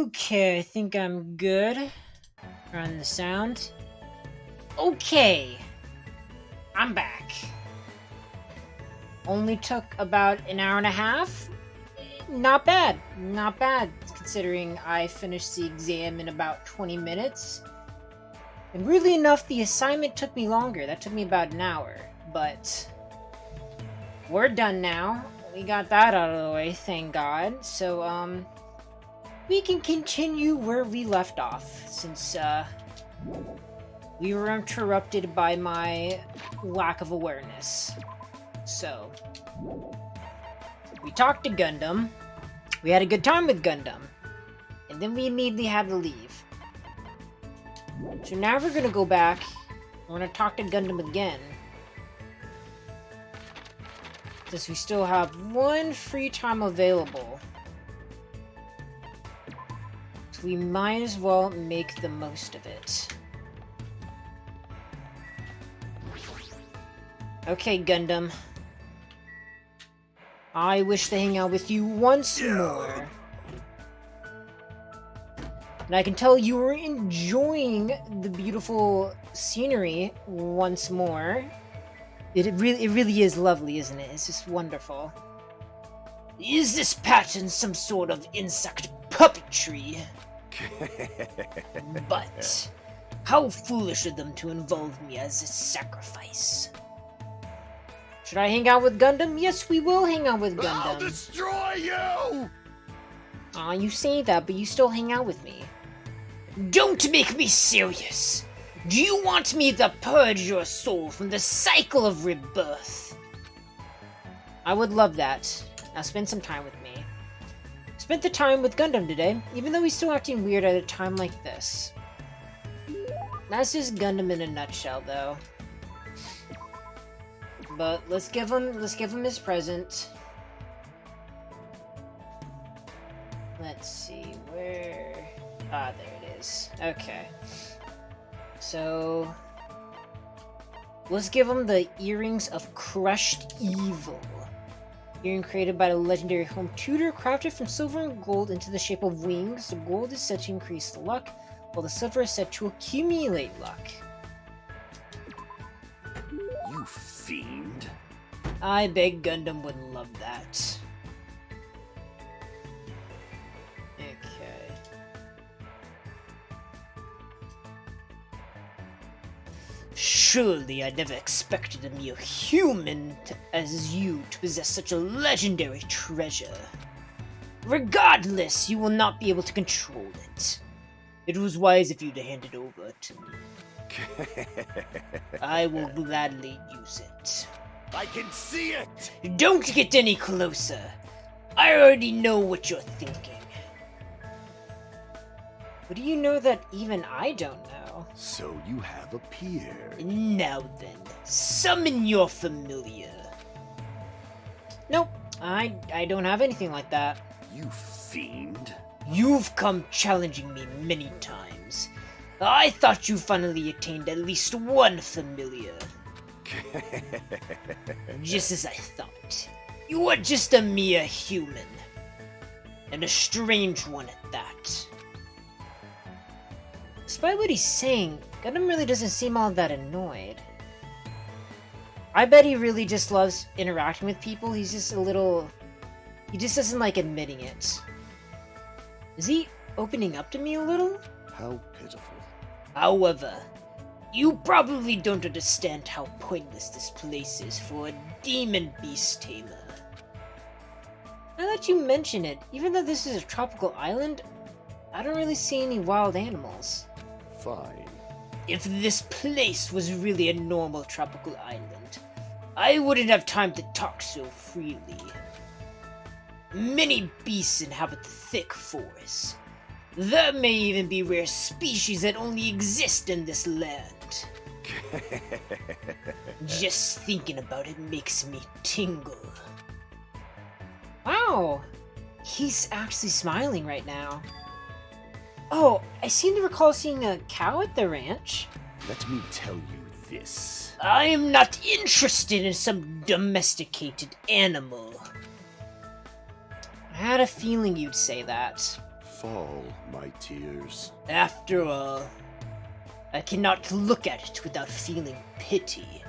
Okay, I think I'm good. Run the sound. Okay, I'm back. Only took about an hour and a half. Not bad, not bad, considering I finished the exam in about 20 minutes. And weirdly enough, the assignment took me longer. That took me about an hour, but we're done now. We got that out of the way, thank God. So, we can continue where we left off, since, we were interrupted by my lack of awareness. So, we talked to Gundam. We had a good time with Gundam. And then we immediately had to leave. So now we're gonna go back. We're gonna talk to Gundam again. Since we still have one free time available. So we might as well make the most of it. Okay, Gundam. I wish to hang out with you once more. And I can tell you were enjoying the beautiful scenery once more. It really is lovely, isn't it? It's just wonderful. Is this pattern some sort of insect puppetry? But how foolish of them to involve me as a sacrifice. Should I hang out with Gundam? Yes, we will hang out with Gundam. I'll destroy you! Aw, you say that, but you still hang out with me. Don't make me serious! Do you want me to purge your soul from the cycle of rebirth? I would love that. Now spend some time with me. Spent the time with Gundam today, even though he's still acting weird at a time like this. That's just Gundam in a nutshell, though. But let's give him his present. Let's see, where... Ah, there it is. Okay. So... let's give him the Earrings of Crushed Evil. Earring created by the legendary home tutor, crafted from silver and gold into the shape of wings. The gold is said to increase the luck, while the silver is said to accumulate luck. You fiend. I bet Gundam would love that. Okay. Surely I never expected a mere human as you to possess such a legendary treasure. Regardless, you will not be able to control it. It was wise of you to hand it over to me. I will gladly use it. I can see it! Don't get any closer. I already know what you're thinking. But do you know that even I don't know? So you have appeared. Now then, summon your familiar. Nope, I don't have anything like that. You fiend. You've come challenging me many times. I thought you finally attained at least one familiar. Just as I thought. You are just a mere human. And a strange one at that. Despite what he's saying, Gundam really doesn't seem all that annoyed. I bet he really just loves interacting with people. He's just a little... he just doesn't like admitting it. Is he opening up to me a little? How pitiful. However, you probably don't understand how pointless this place is for a demon beast tamer. Now that you mention it, even though this is a tropical island, I don't really see any wild animals. Fine. If this place was really a normal tropical island, I wouldn't have time to talk so freely. Many beasts inhabit the thick forests. There may even be rare species that only exist in this land. Just thinking about it makes me tingle. Wow, he's actually smiling right now. Oh, I seem to recall seeing a cow at the ranch. Let me tell you this. I'm not interested in some domesticated animal. I had a feeling you'd say that. fall, my tears. After all, I cannot look at it without feeling pity.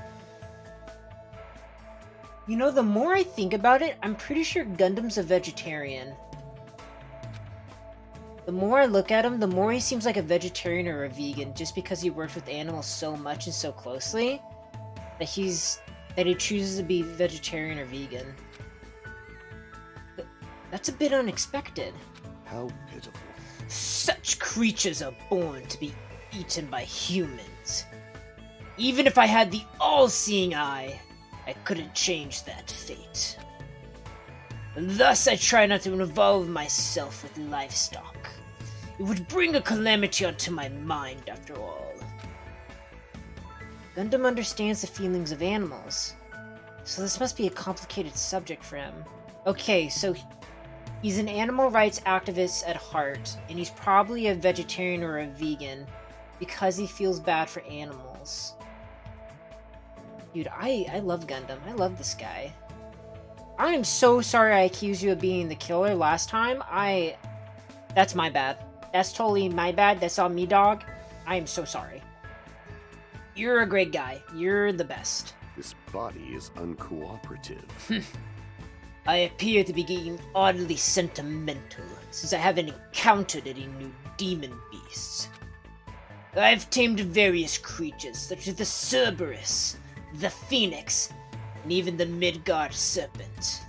You know, the more I think about it, I'm pretty sure Gundam's a vegetarian. The more I look at him, the more he seems like a vegetarian or a vegan, just because he works with animals so much and so closely, that he chooses to be vegetarian or vegan. But that's a bit unexpected. How pitiful. Such creatures are born to be eaten by humans. Even if I had the all-seeing eye, I couldn't change that fate. Thus, I try not to involve myself with livestock. It would bring a calamity onto my mind, after all. Gundam understands the feelings of animals, so this must be a complicated subject for him. Okay, so he's an animal rights activist at heart, and he's probably a vegetarian or a vegan because he feels bad for animals. Dude, I love Gundam. I love this guy. I am so sorry I accused you of being the killer last time. That's my bad. That's totally my bad. That's on me, dog. I am so sorry. You're a great guy. You're the best. This body is uncooperative. I appear to be getting oddly sentimental, since I haven't encountered any new demon beasts. I've tamed various creatures, such as the Cerberus, the Phoenix, and even the Midgard Serpent.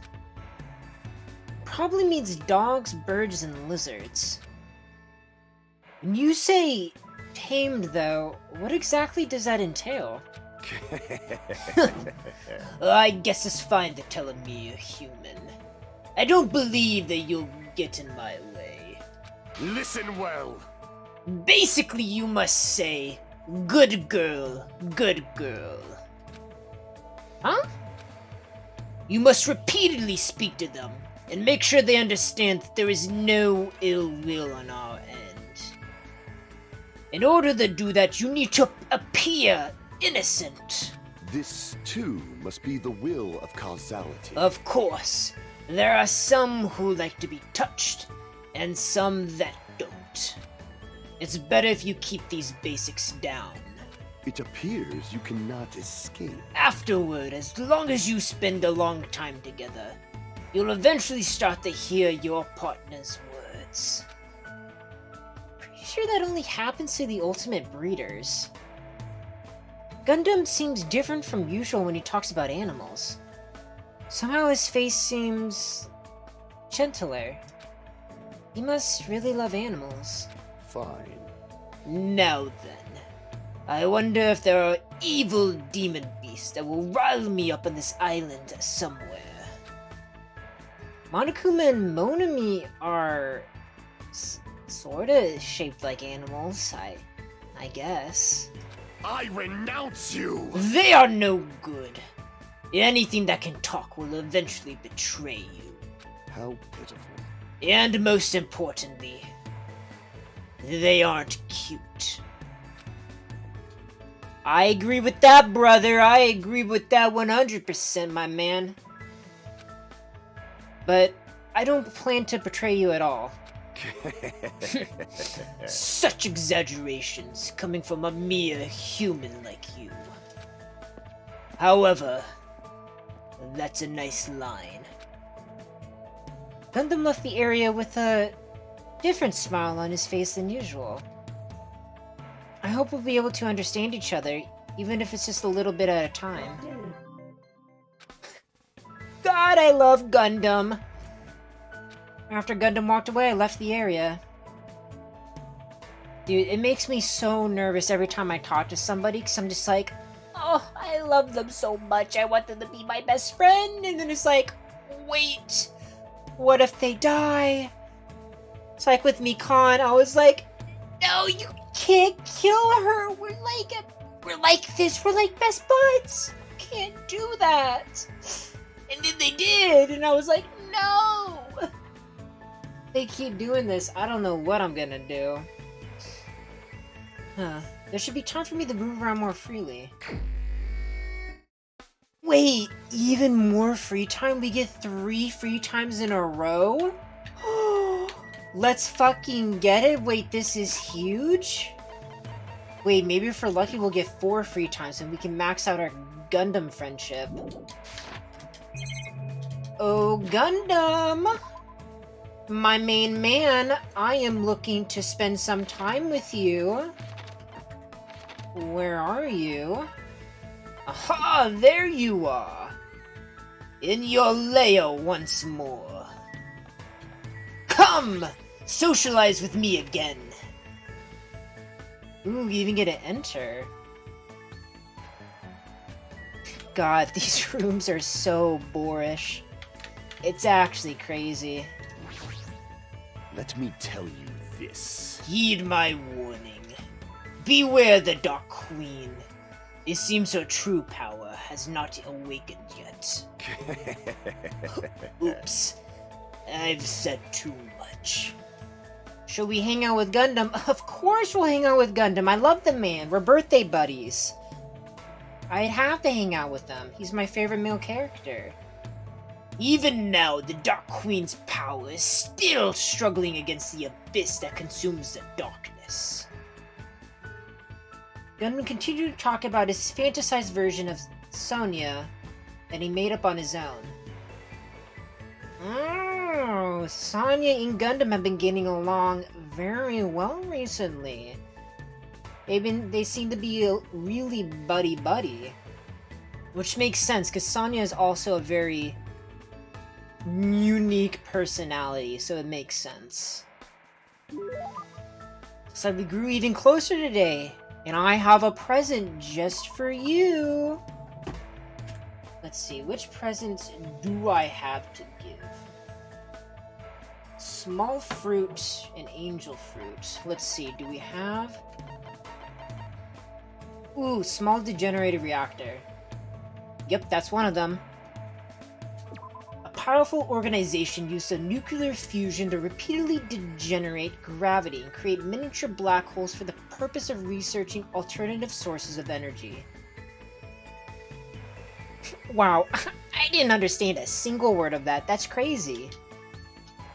Probably means dogs, birds, and lizards. When you say tamed, though, what exactly does that entail? I guess it's fine to tell me you're human. I don't believe that you'll get in my way. Listen well. Basically, you must say, good girl, good girl. Huh? You must repeatedly speak to them, and make sure they understand that there is no ill will on our end. In order to do that, you need to appear innocent. This, too, must be the will of causality. Of course. There are some who like to be touched, and some that don't. It's better if you keep these basics down. It appears you cannot escape. Afterward, as long as you spend a long time together, you'll eventually start to hear your partner's words. Pretty sure that only happens to the ultimate breeders. Gundam seems different from usual when he talks about animals. Somehow his face seems gentler. He must really love animals. Fine. Now then, I wonder if there are evil demon beasts that will rile me up on this island somewhere. Monokuma and Monami are sorta shaped like animals, I guess. I renounce you! They are no good. Anything that can talk will eventually betray you. How pitiful. And most importantly, they aren't cute. I agree with that, brother. I agree with that 100%, my man. But I don't plan to betray you at all. Such exaggerations coming from a mere human like you. However, that's a nice line. Gundam left the area with a different smile on his face than usual. I hope we'll be able to understand each other, even if it's just a little bit at a time. God, I love Gundam! After Gundam walked away, I left the area. Dude, it makes me so nervous every time I talk to somebody, because I'm just like, oh, I love them so much, I want them to be my best friend, and then it's like, wait, what if they die? It's like with Mikan, I was like, no, you can't kill her, we're like this, we're like best buds, you can't do that. And then they did, and I was like, no! They keep doing this, I don't know what I'm gonna do. There should be time for me to move around more freely. Wait, even more free time? We get 3 free times in a row? Let's fucking get it. Wait, this is huge? Wait, maybe if we're lucky we'll get 4 free times and we can max out our Gundam friendship. Oh, Gundam! My main man, I am looking to spend some time with you. Where are you? Aha, there you are! In your lair once more. Come! Socialize with me again! Ooh, you even get to enter. God, these rooms are so boorish. It's actually crazy. Let me tell you this. Heed my warning. Beware the Dark Queen. It seems her true power has not awakened yet. Oops. I've said too much. Shall we hang out with Gundam? Of course we'll hang out with Gundam. I love the man. We're birthday buddies. I'd have to hang out with him. He's my favorite male character. Even now, the Dark Queen's power is still struggling against the abyss that consumes the darkness. Gundam continued to talk about his fantasized version of Sonya that he made up on his own. Oh, Sonya and Gundam have been getting along very well recently. They seem to be a really buddy-buddy. Which makes sense, because Sonya is also a very unique personality, so it makes sense. So we grew even closer today, and I have a present just for you. Let's see, which presents do I have to give? Small fruit and angel fruit. Let's see, do we have... Ooh, small degenerated reactor. Yep, that's one of them. A powerful organization used a nuclear fusion to repeatedly degenerate gravity and create miniature black holes for the purpose of researching alternative sources of energy. Wow, I didn't understand a single word of that. That's crazy.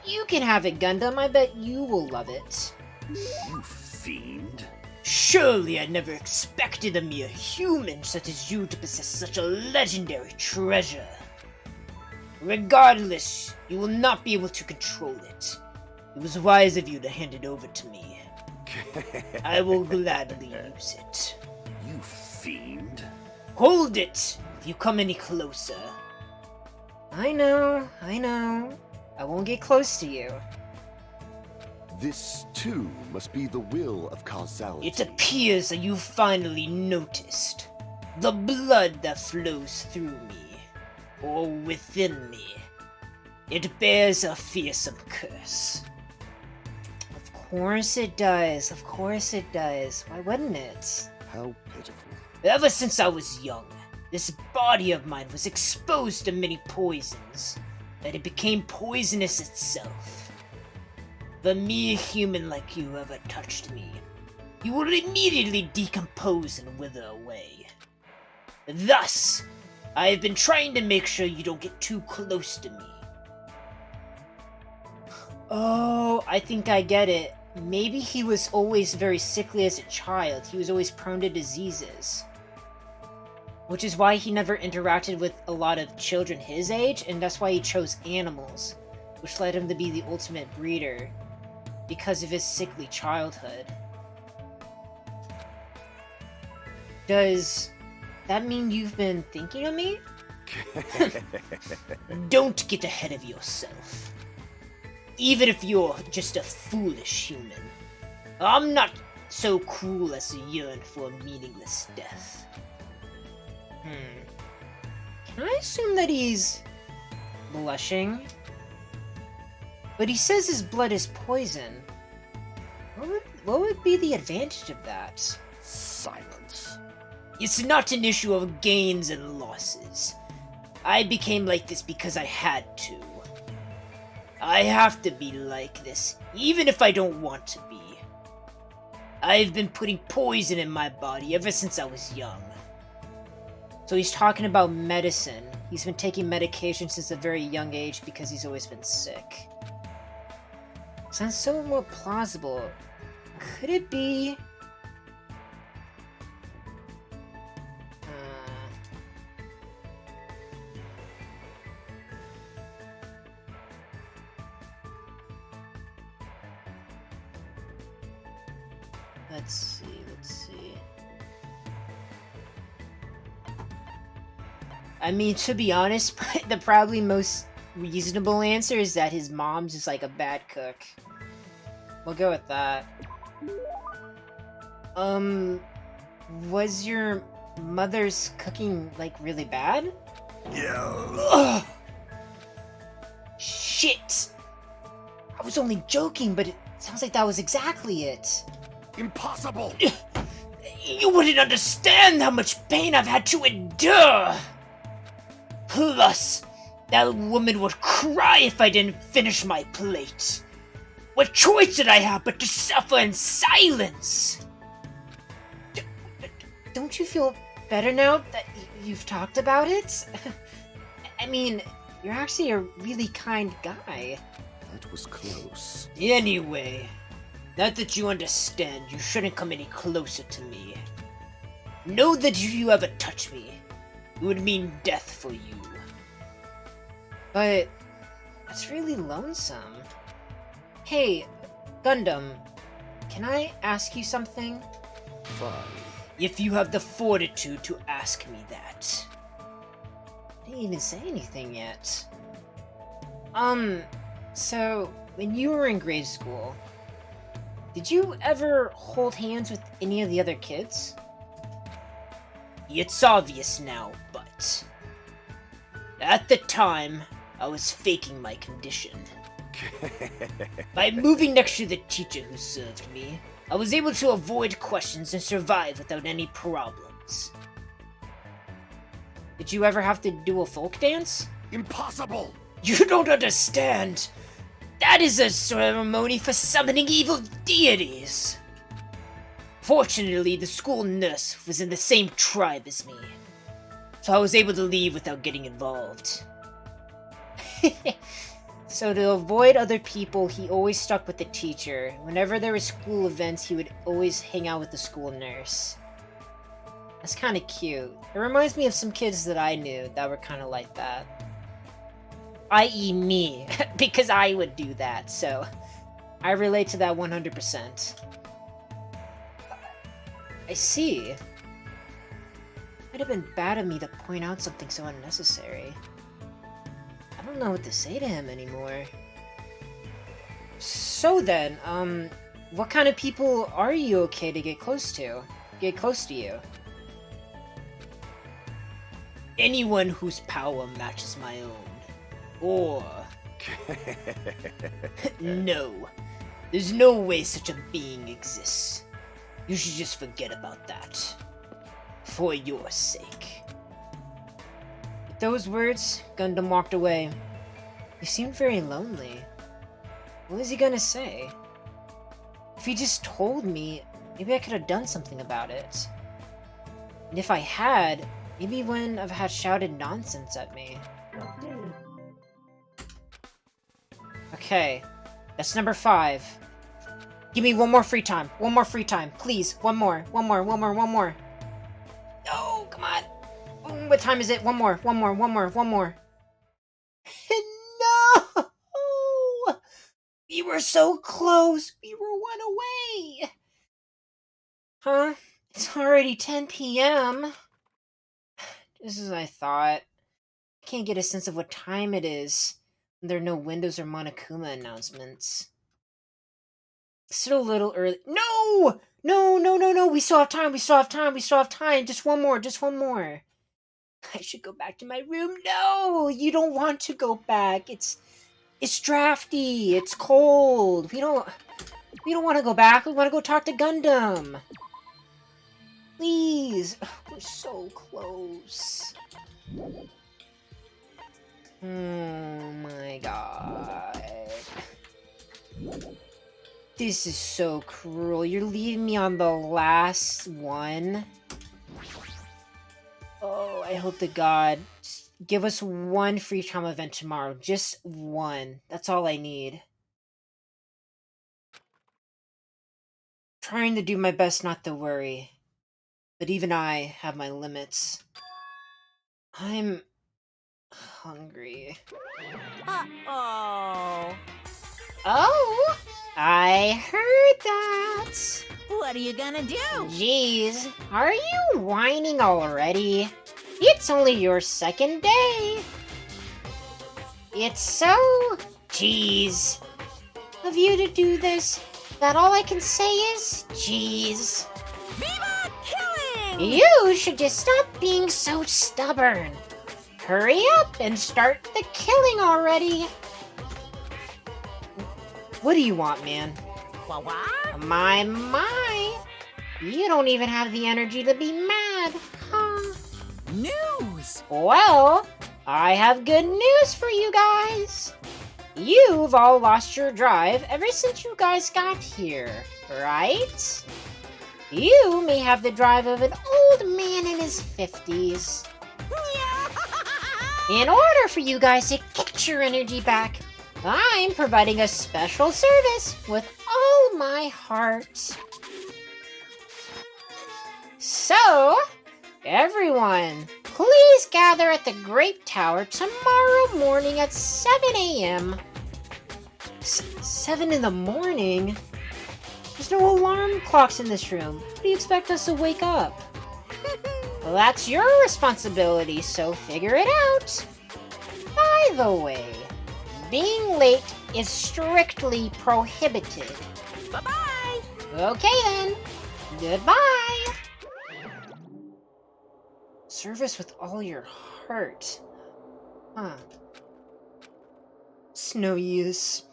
You can have it, Gundam. I bet you will love it. You fiend. Surely I never expected a mere human such as you to possess such a legendary treasure. Regardless, you will not be able to control it. It was wise of you to hand it over to me. I will gladly use it. You fiend. Hold it if you come any closer. I know. I won't get close to you. This, too, must be the will of causality. It appears that you finally noticed. The blood that flows through me, or within me. It bears a fearsome curse. Of course it does. Why wouldn't it? How pitiful. Ever since I was young, this body of mine was exposed to many poisons, that it became poisonous itself. The mere human like you ever touched me, you will immediately decompose and wither away. Thus, I have been trying to make sure you don't get too close to me. Oh, I think I get it. Maybe he was always very sickly as a child. He was always prone to diseases. Which is why he never interacted with a lot of children his age, and that's why he chose animals, which led him to be the ultimate breeder, because of his sickly childhood. Does that mean you've been thinking of me? Don't get ahead of yourself. Even if you're just a foolish human, I'm not so cruel as to yearn for a meaningless death. Can I assume that he's blushing? But he says his blood is poison. What would be the advantage of that? Silence. It's not an issue of gains and losses. I became like this because I had to. I have to be like this, even if I don't want to be. I've been putting poison in my body ever since I was young. So he's talking about medicine. He's been taking medication since a very young age because he's always been sick. Sounds so more plausible. Could it be... Let's see. I mean, to be honest, the probably most reasonable answer is that his mom's just like a bad cook. We'll go with that. Was your mother's cooking, like, really bad? Yeah. Ugh! Shit! I was only joking, but it sounds like that was exactly it. Impossible! You wouldn't understand how much pain I've had to endure! Plus, that woman would cry if I didn't finish my plate. What choice did I have but to suffer in silence? Don't you feel better now that you've talked about it? I mean, you're actually a really kind guy. That was close. Anyway, not that you understand, you shouldn't come any closer to me. Know that if you ever touch me, it would mean death for you. But that's really lonesome. Hey, Gundam, can I ask you something? Fine. If you have the fortitude to ask me that. I didn't even say anything yet. So, when you were in grade school, did you ever hold hands with any of the other kids? It's obvious now, but... at the time, I was faking my condition. By moving next to the teacher who served me, I was able to avoid questions and survive without any problems. Did you ever have to do a folk dance? Impossible! You don't understand! That is a ceremony for summoning evil deities! Fortunately, the school nurse was in the same tribe as me, so I was able to leave without getting involved. So to avoid other people, he always stuck with the teacher. Whenever there were school events, he would always hang out with the school nurse. That's kind of cute. It reminds me of some kids that I knew that were kind of like that. I.e. me, because I would do that, so I relate to that 100%. I see. Might have been bad of me to point out something so unnecessary. I don't know what to say to him anymore. So then, what kind of people are you okay to get close to? Get close to you? Anyone whose power matches my own. Or... no. There's no way such a being exists. You should just forget about that. For your sake. With those words, Gundam walked away. He seemed very lonely. What was he gonna say? If he just told me, maybe I could have done something about it. And if I had, maybe he wouldn't have had shouted nonsense at me. Okay, that's number 5. Give me one more free time. One more free time, please. One more. No, come on. What time is it? One more. No! We were so close. We were 1 away. Huh? It's already 10 p.m. Just as I thought. I can't get a sense of what time it is. There are no Windows or Monokuma announcements. Still a little early. No! No! We still have time. Just one more. I should go back to my room. No! You don't want to go back. It's drafty. It's cold. We don't want to go back. We want to go talk to Gundam. Please. We're so close. Oh my god. This is so cruel. You're leaving me on the last one. Oh, I hope to God. Just give us one free time event tomorrow. Just one. That's all I need. trying to do my best not to worry, but even I have my limits. I'm hungry. Uh-oh. Oh, I heard that. What are you gonna do? Jeez, are you whining already? It's only your second day. It's so... Jeez. Of you to do this, that all I can say is, jeez. Viva killing! You should just stop being so stubborn. Hurry up and start the killing already. What do you want, man? What? My. You don't even have the energy to be mad, huh? News! Well, I have good news for you guys. You've all lost your drive ever since you guys got here, right? You may have the drive of an old man in his 50s. In order for you guys to get your energy back, I'm providing a special service with all my heart. So, everyone, please gather at the Grape Tower tomorrow morning at 7 a.m. 7 in the morning? There's no alarm clocks in this room. How do you expect us to wake up? Well, that's your responsibility, so figure it out. By the way, being late is strictly prohibited. Bye-bye! Okay then. Goodbye. Service with all your heart. Huh. It's no use.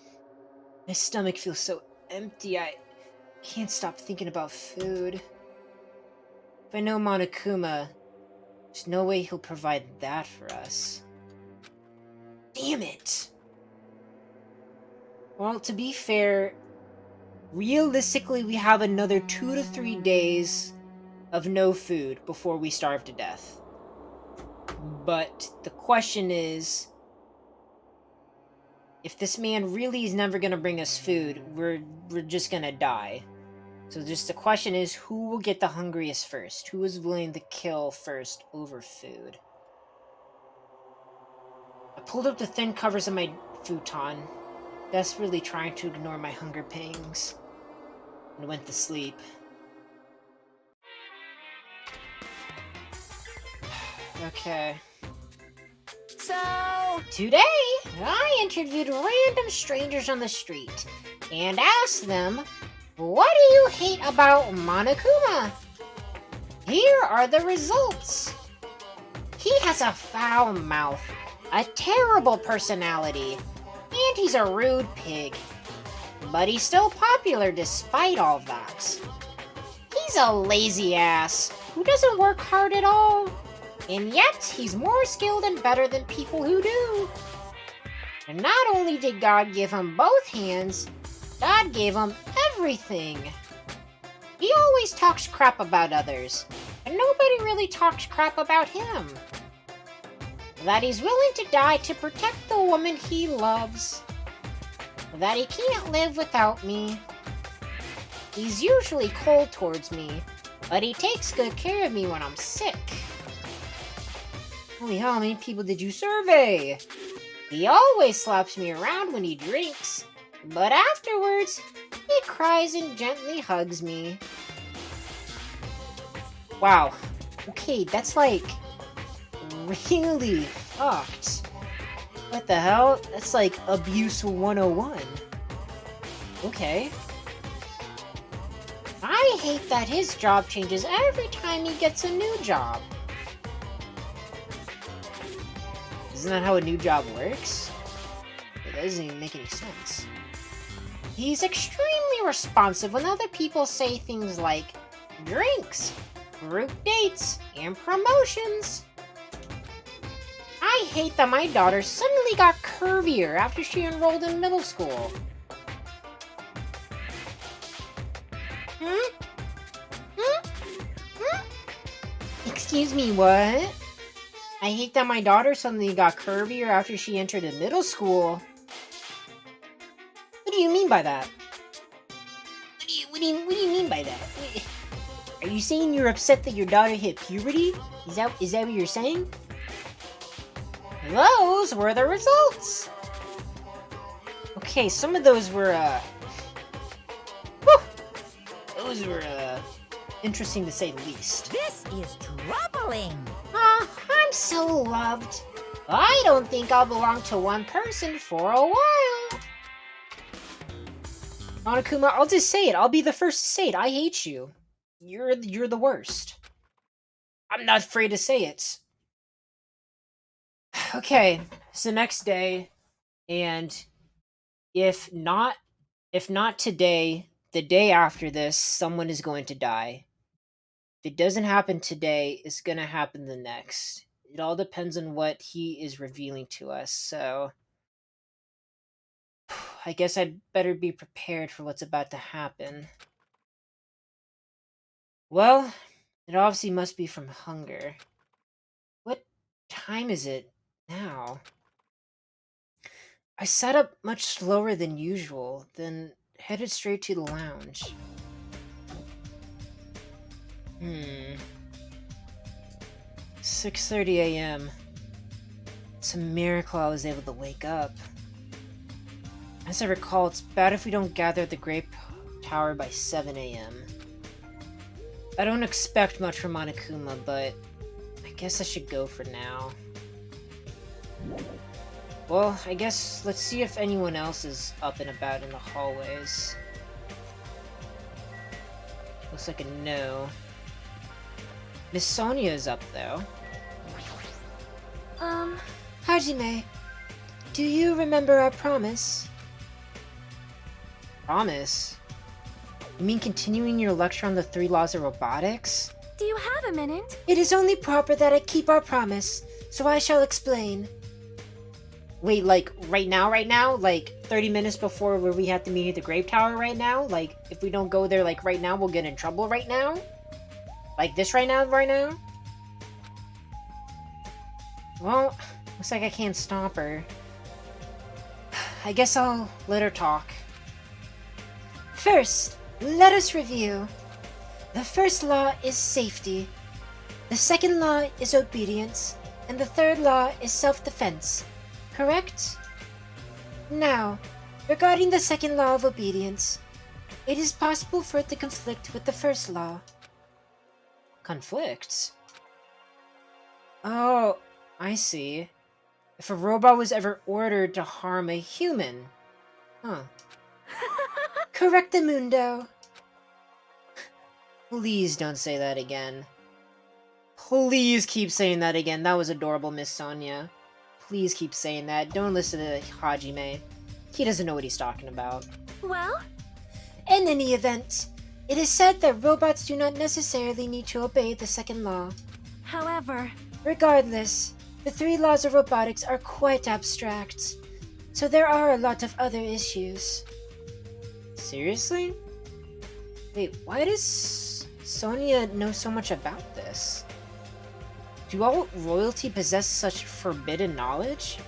My stomach feels so empty, I can't stop thinking about food. If I know Monokuma, there's no way he'll provide that for us. Damn it! Well, to be fair, realistically we have another 2 to 3 days of no food before we starve to death. But the question is, if this man really is never gonna bring us food, we're just gonna die. So just the question is, who will get the hungriest first? Who is willing to kill first over food? I pulled up the thin covers of my futon, desperately trying to ignore my hunger pangs, and went to sleep. Okay. So, Today, I interviewed random strangers on the street and asked them, what do you hate about Monokuma? Here are the results. He has a foul mouth, a terrible personality, and he's a rude pig. But he's still popular despite all that. He's a lazy ass who doesn't work hard at all. And yet, he's more skilled and better than people who do. And not only did God give him both hands, God gave him everything. He always talks crap about others, and nobody really talks crap about him. That he's willing to die to protect the woman he loves. That he can't live without me. He's usually cold towards me, but he takes good care of me when I'm sick. Holy hell, how many people did you survey? He always slaps me around when he drinks, but afterwards, he cries and gently hugs me. Wow. Okay, that's like really fucked. What the hell? That's like abuse 101. Okay. I hate that his job changes every time he gets a new job. Isn't that how a new job works? It doesn't even make any sense. He's extremely responsive when other people say things like drinks, group dates, and promotions. I hate that my daughter suddenly got curvier after she enrolled in middle school. Excuse me, what? I hate that my daughter suddenly got curvier after she entered in middle school. What do you mean by that? What what do you mean by that? Are you saying you're upset that your daughter hit puberty? Is that what you're saying? Those were the results. Okay, some of those were whew, those were interesting to say the least. This is troubling. I'm so loved. I don't think I'll belong to one person for a while. Monokuma, I'll just say it. I'll be the first to say it. I hate you. You're the worst. I'm not afraid to say it. Okay, it's the next day, and if not today, the day after this, someone is going to die. If it doesn't happen today, it's gonna happen the next. It all depends on what he is revealing to us, so I guess I'd better be prepared for what's about to happen. Well, it obviously must be from hunger. What time is it now? I sat up much slower than usual, then headed straight to the lounge. 6:30 a.m. It's a miracle I was able to wake up. As I recall, it's bad if we don't gather at the Grape Tower by 7 a.m. I don't expect much from Monokuma, but I guess I should go for now. Well, I guess let's see if anyone else is up and about in the hallways. Looks like a no. Miss Sonia is up, though. Hajime, do you remember our promise? Promise? You mean continuing your lecture on the 3 laws of robotics? Do you have a minute? It is only proper that I keep our promise, so I shall explain. Wait, like, right now? Like, 30 minutes before where we have to meet at the Grape Tower right now? Like, if we don't go there, like, right now, we'll get in trouble right now? Like this right now? Well, looks like I can't stop her. I guess I'll let her talk. First, let us review. The first law is safety. The second law is obedience. And the third law is self-defense. Correct? Now, regarding the second law of obedience, it is possible for it to conflict with the first law. Conflicts? Oh, I see. If a robot was ever ordered to harm a human. Huh. Correctamundo. Please don't say that again. Please keep saying that again. That was adorable, Miss Sonia. Please keep saying that. Don't listen to Hajime. He doesn't know what he's talking about. Well? In any event, it is said that robots do not necessarily need to obey the second law. However... Regardless, the 3 laws of robotics are quite abstract, so there are a lot of other issues. Seriously? Wait, why does Sonia know so much about this? Do all royalty possess such forbidden knowledge?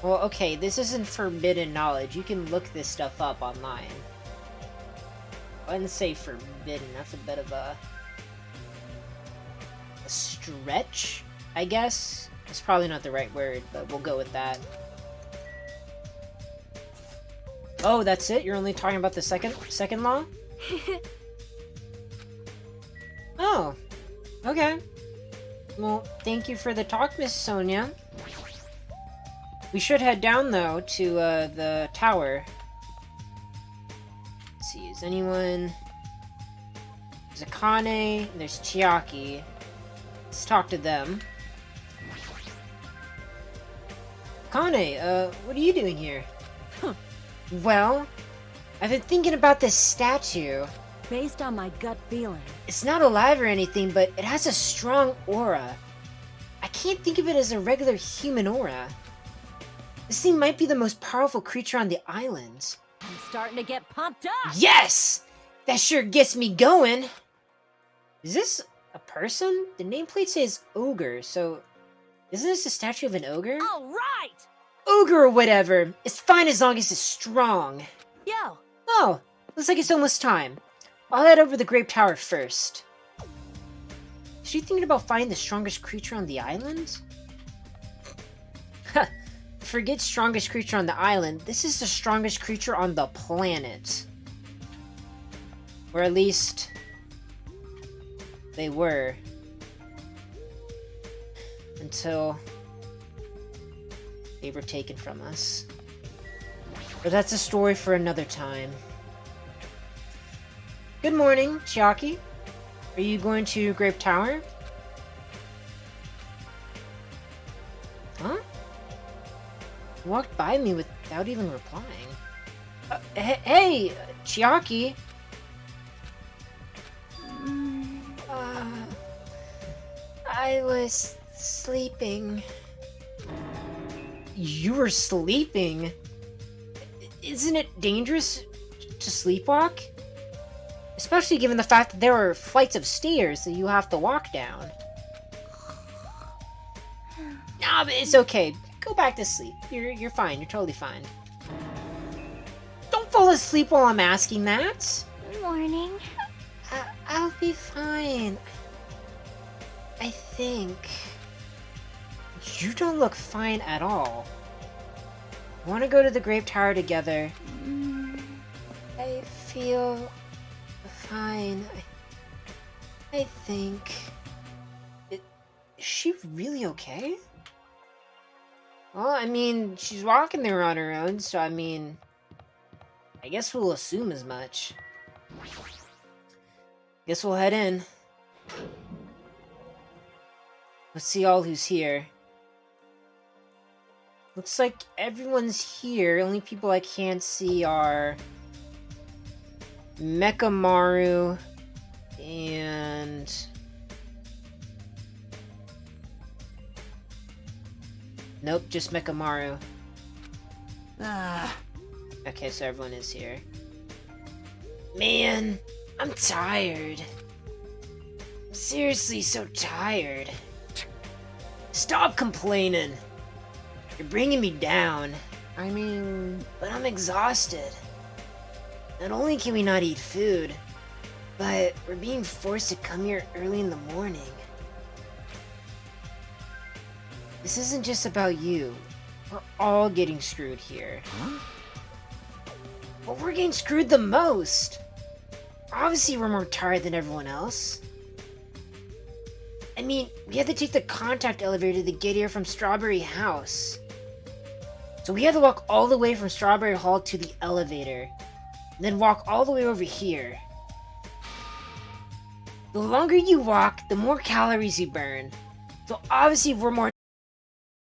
Well, okay, this isn't forbidden knowledge. You can look this stuff up online. I wouldn't say forbidden. That's a bit of a stretch, I guess. It's probably not the right word, but we'll go with that. Oh, that's it? You're only talking about the second law? Oh, okay. Well, thank you for the talk, Miss Sonia. We should head down, though, to the tower. Let's see, is anyone... There's Akane, and there's Chiaki. Let's talk to them. Akane, what are you doing here? Well, I've been thinking about this statue. Based on my gut feeling. It's not alive or anything, but it has a strong aura. I can't think of it as a regular human aura. This thing might be the most powerful creature on the island. I'm starting to get pumped up! Yes! That sure gets me going! Is this a person? The nameplate says ogre, so... Isn't this a statue of an ogre? Alright! Ogre or whatever! It's fine as long as it's strong! Yo! Oh, Looks like it's almost time. I'll head over the Grape Tower first. Is she thinking about finding the strongest creature on the island? Forget strongest creature on the island. This is the strongest creature on the planet. Or at least... they were. Until... they were taken from us. But that's a story for another time. Good morning, Chiaki. Are you going to Grape Tower? Huh? You walked by me without even replying. Hey, Chiaki! I was sleeping. You were sleeping? Isn't it dangerous to sleepwalk? Especially given the fact that there are flights of stairs that you have to walk down. Nah, but it's okay. Go back to sleep. You're fine. You're totally fine. Don't fall asleep while I'm asking that. Good morning. I'll be fine. I think... you don't look fine at all. Want to go to the Grape Tower together? I feel... fine. I think... is she really okay? Well, I mean, she's walking there on her own, so I mean... I guess we'll assume as much. Guess we'll head in. Let's see all who's here. Looks like everyone's here. Only people I can't see are... Mechamaru and... nope, just Mechamaru. Okay, so everyone is here. Man, I'm tired. I'm seriously so tired. Stop complaining. You're bringing me down. I mean, but I'm exhausted. Not only can we not eat food, but we're being forced to come here early in the morning. This isn't just about you. We're all getting screwed here. Huh? But we're getting screwed the most. Obviously, we're more tired than everyone else. I mean, we had to take the contact elevator to get here from Strawberry House. So we had to walk all the way from Strawberry Hall to the elevator. And then walk all the way over here. The longer you walk, the more calories you burn. So obviously we're more